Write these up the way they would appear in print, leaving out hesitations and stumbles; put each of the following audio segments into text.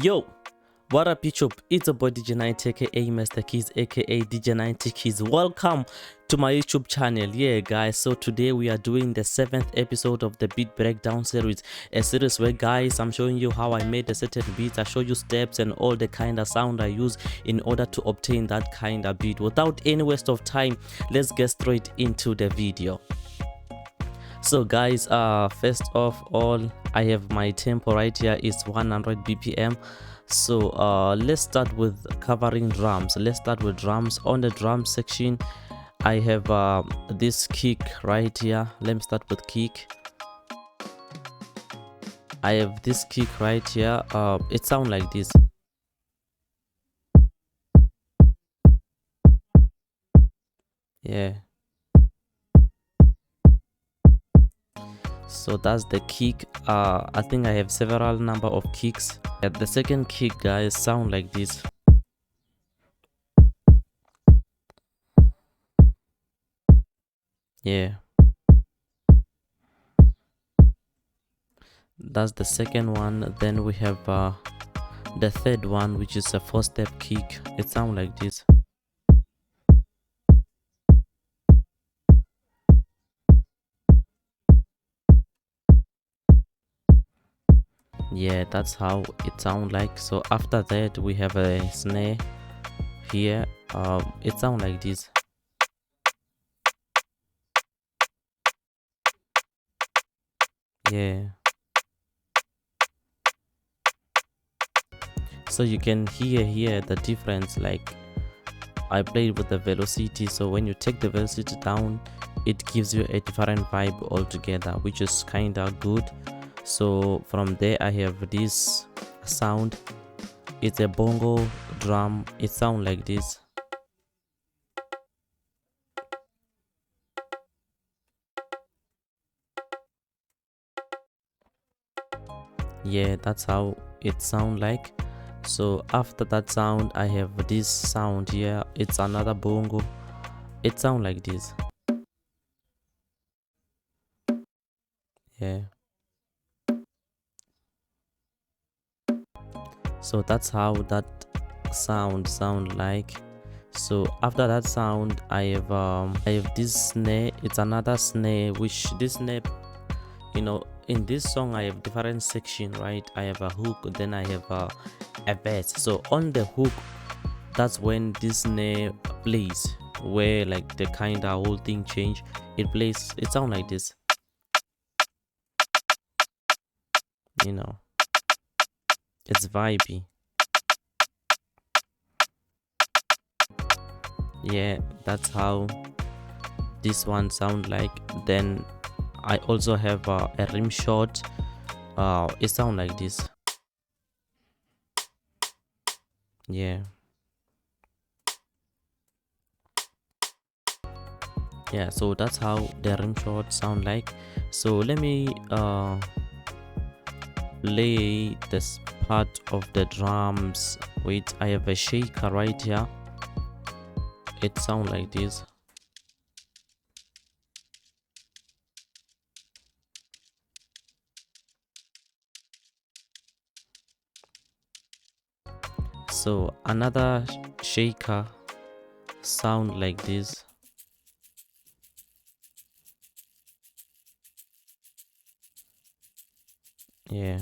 Yo, what up YouTube? It's a boy DJ 90 aka Mr Keys aka DJ 90 Keys. Welcome to my YouTube channel. Yeah guys, so today we are doing the 7th episode of the beat breakdown series, a series where guys I'm showing you how I made a certain beat. I show you steps and all the kind of sound I use in order to obtain that kind of beat. Without any waste of time, let's get straight into the video. So guys, first of all, I have my tempo right here is 100 bpm. So let's start with covering drums. Let's start with drums. On the drum section I have this kick right here. Let me start with kick. I have this kick right here. It sounds like this. Yeah, so that's the kick. I think I have several number of kicks. The second kick guys sound like this. Yeah, that's the second one. Then we have the third one, which is a 4-step kick. It sound like this. Yeah, that's how it sound like. So after that we have a snare here. It sound like this. Yeah, so you can hear here the difference. Like I played with the velocity, so when you take the velocity down it gives you a different vibe altogether, which is kind of good. So from there I have this sound. It's a bongo drum. It sounds like this. Yeah, that's how it sound like. So after that sound I have this sound here. It's another bongo. It sound like this. Yeah, so that's how that sound like. So after that sound I have this snare. It's another snare, which this snare, you know, in this song I have different section, right? I have a hook, then I have a bass. So on the hook, that's when this snare plays, where like the kind of whole thing change. It plays, it sound like this, you know, it's vibey. Yeah, that's how this one sound like. Then I also have a rim shot. It sound like this. Yeah, yeah, so that's how the rim shot sound like. So let me play this part of the drums. Wait, I have a shaker right here. It sound like this. So another shaker sound like this. Yeah,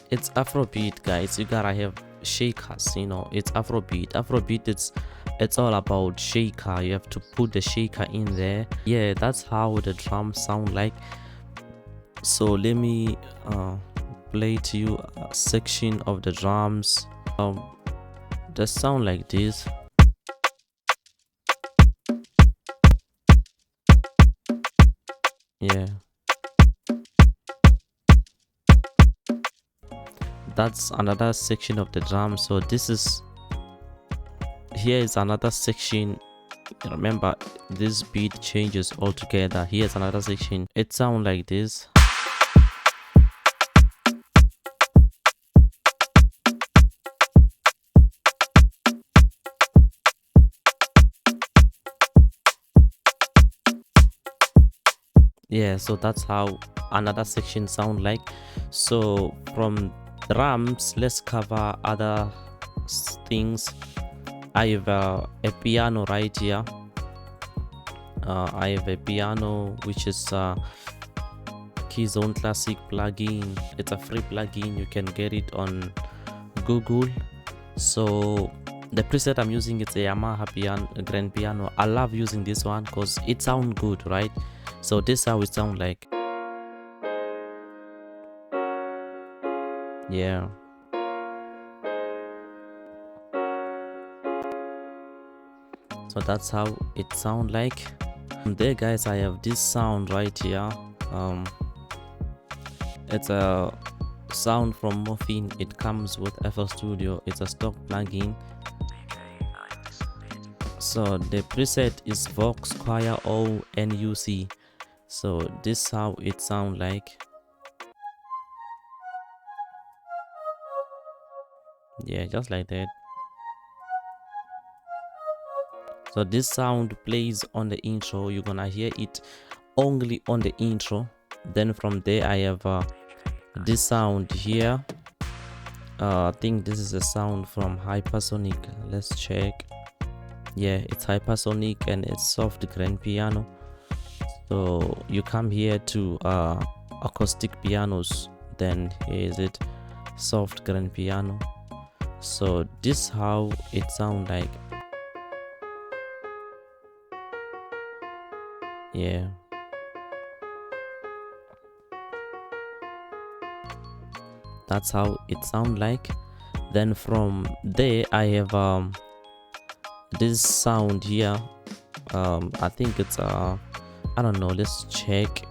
it's Afrobeat guys. You gotta have shakers, you know. It's Afrobeat. It's all about shaker. You have to put the shaker in there. Yeah, that's how the drums sound like. So let me play to you a section of the drums. That sound like this. Yeah, that's another section of the drum. So this is, here is another section. Remember, this beat changes altogether. Here's another section. It sounds like this. Yeah, so that's how another section sound like. So from drums, let's cover other things. I have a piano right here. I have a piano which is Keyzone Classic plugin. It's a free plugin, you can get it on Google. So the preset I'm using is a Yamaha piano, grand piano. I love using this one because it sounds good, right? So this is how it sounds like. Yeah, so that's how it sounds like. And there guys, I have this sound right here. It's a sound from Morphine. It comes with FL Studio. It's a stock plugin. So the preset is Vox Choir O NUC. So this is how it sounds like. Yeah, just like that. So this sound plays on the intro. You're gonna hear it only on the intro. Then from there I have this sound here. I think this is a sound from Hypersonic. Let's check. Yeah, it's Hypersonic and it's soft grand piano. So you come here to acoustic pianos, then here is it, soft grand piano. So this is how it sounds like. Yeah, that's how it sounds like. Then from there I have this sound here. I think it's I don't know, let's check.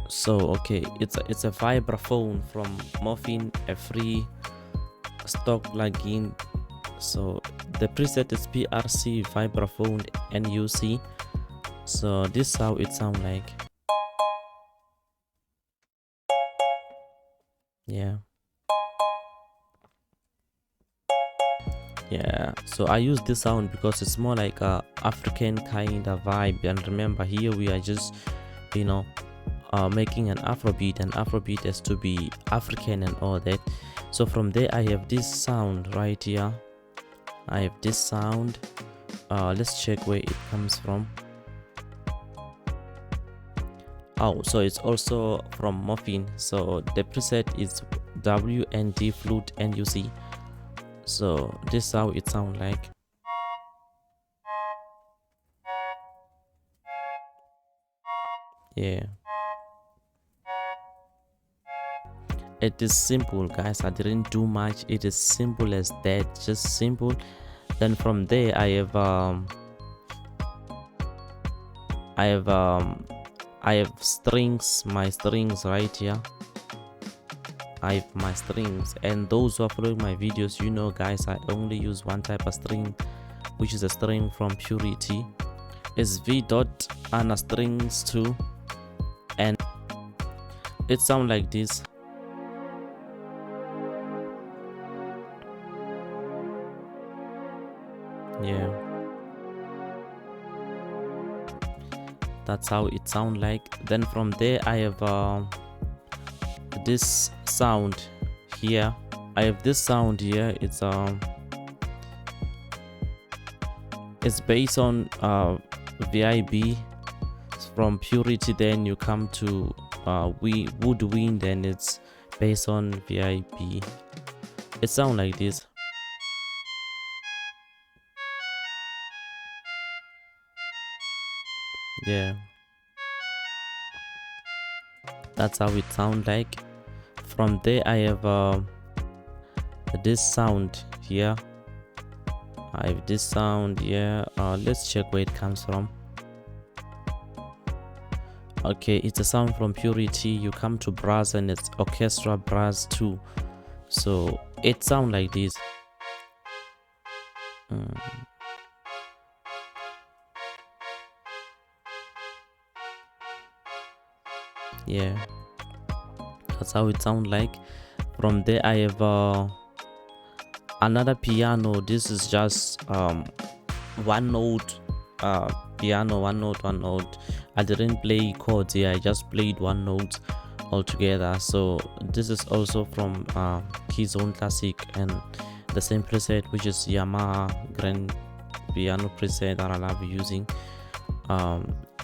So okay, it's a vibraphone from Morphine, a free stock plugin. So the preset is PRC vibraphone NUC. So this is how it sounds like. Yeah, so I use this sound because it's more like a African kind of vibe. And remember, here we are just, you know, making an Afrobeat, and Afrobeat has to be African and all that. So from there I have this sound right here. I have this sound. Let's check where it comes from. Oh, so it's also from Morphine. So the preset is WND flute NUC. So this is how it sounds like. Yeah, it is simple guys. I didn't do much. It is simple as that, just simple. Then from there I have strings, my strings right here. I have my strings, and those who are following my videos, you know guys, I only use one type of string, which is a string from Purity. It's V dot and a strings too, and it sounds like this. Yeah, that's how it sounds like. Then from there I have this sound here. I have this sound here. It's based on VIB from Purity. Then you come to Woodwind, and it's based on VIB. It sounds like this. Yeah, that's how it sounds like. From there I have this sound here. I have this sound here. Let's check where it comes from. Okay, it's a sound from Purity. You come to brass, and it's orchestra brass too. So it sounds like this. Yeah, that's how it sounds like. From there I have another piano. This is just one note piano, one note. I didn't play chords here, I just played one note altogether. So this is also from his own classic and the same preset, which is Yamaha grand piano preset that I love using.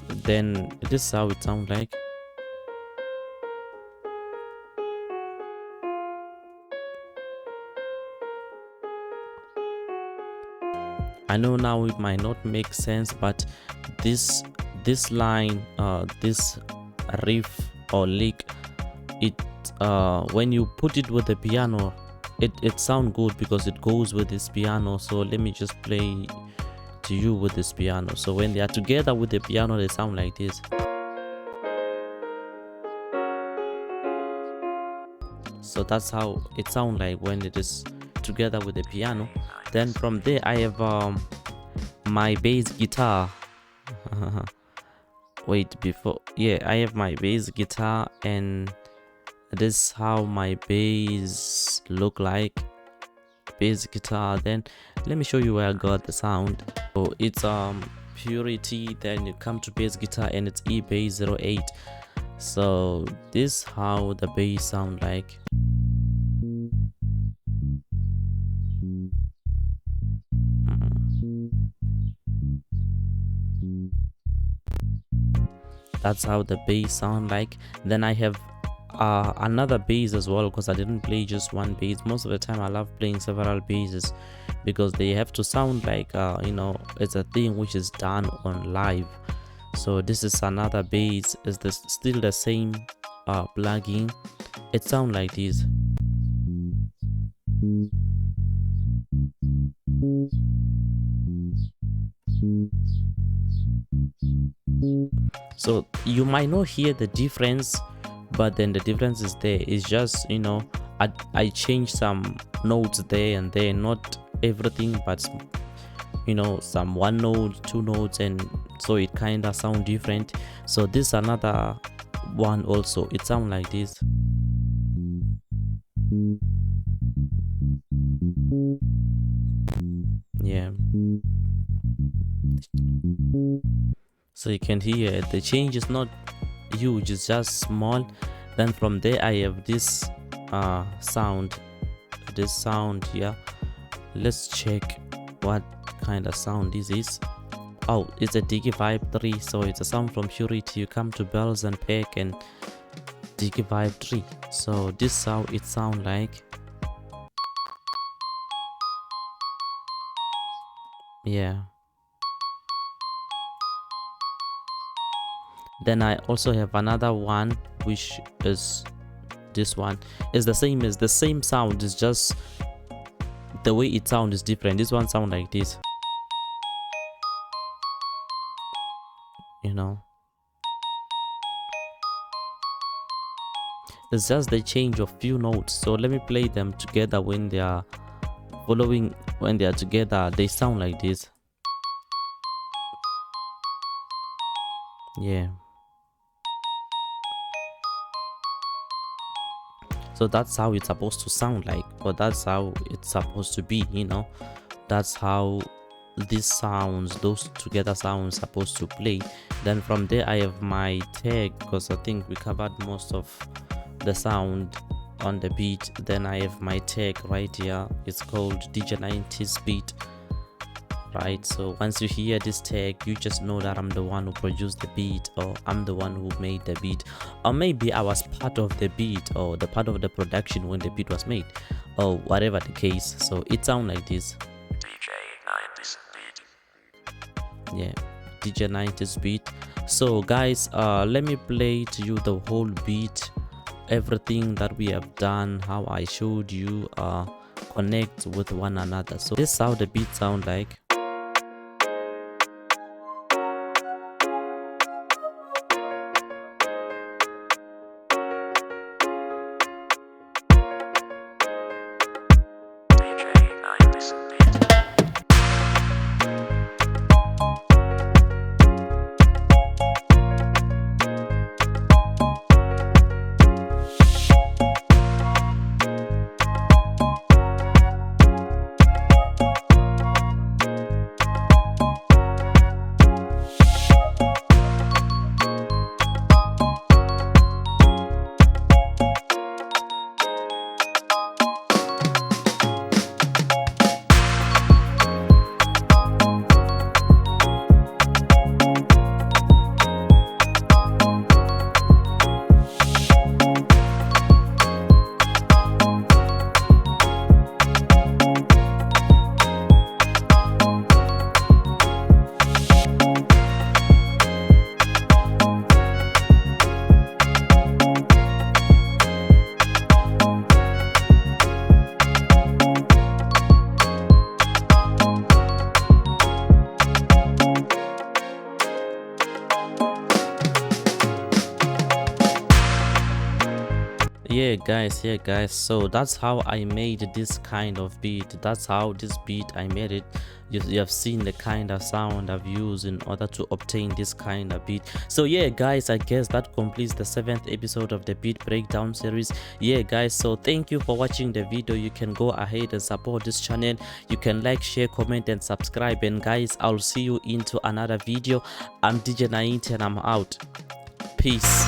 Then this is how it sounds like. I know now it might not make sense, but this line, this riff or lick, it when you put it with the piano, it sounds good because it goes with this piano. So let me just play to you with this piano. So when they are together with the piano, they sound like this. So that's how it sounds like when it is together with the piano. Then from there I have my bass guitar. Wait, before, yeah, I have my bass guitar, and this is how my bass look like. Bass guitar. Then let me show you where I got the sound. So it's Purity, then you come to bass guitar and it's eBass 08. So this is how the bass sound like. That's how the bass sound like. Then I have another bass as well, because I didn't play just one bass. Most of the time I love playing several basses because they have to sound like you know, it's a thing which is done on live. So this is another bass. Is this still the same plugin? It sounds like this. So you might not hear the difference, but then the difference is there. It's just, you know, I changed some notes there and there, not everything, but you know, some one note, two notes, and so it kind of sound different. So this another one also, it sound like this. Yeah, so you can hear the change is not huge, it's just small. Then from there I have this sound, here. Let's check what kind of sound this is. Oh, it's a Diggy Vibe 3, so it's a sound from Purity. You come to Bells and Peck and Diggy Vibe 3. So this is how it sound like. Yeah. Then I also have another one, which is this one. It's the same as the same sound, it's just the way it sounds is different. This one sound like this, you know. It's just the change of few notes. So let me play them together. When they are following, when they are together, they sound like this. Yeah. So that's how it's supposed to sound like, or that's how it's supposed to be, you know. That's how these sounds, those together sounds, supposed to play. Then from there I have my tag, because I think we covered most of the sound on the beat. Then I have my tag right here. It's called DJ 90s beat, right? So once you hear this tag, you just know that I'm the one who produced the beat, or I'm the one who made the beat, or maybe I was part of the beat, or the part of the production when the beat was made, or whatever the case. So it sounds like this. DJ 90s beat. Yeah, DJ 90s beat. So guys, let me play to you the whole beat, everything that we have done, how I showed you connect with one another. So this is how the beat sound like. Yeah guys, so that's how I made this kind of beat. That's how this beat I made it. You have seen the kind of sound I've used in order to obtain this kind of beat. So yeah guys, I guess that completes the 7th episode of the beat breakdown series. Yeah guys, so thank you for watching the video. You can go ahead and support this channel. You can like, share, comment and subscribe. And guys, I'll see you into another video. I'm DJ 90 and I'm out. Peace.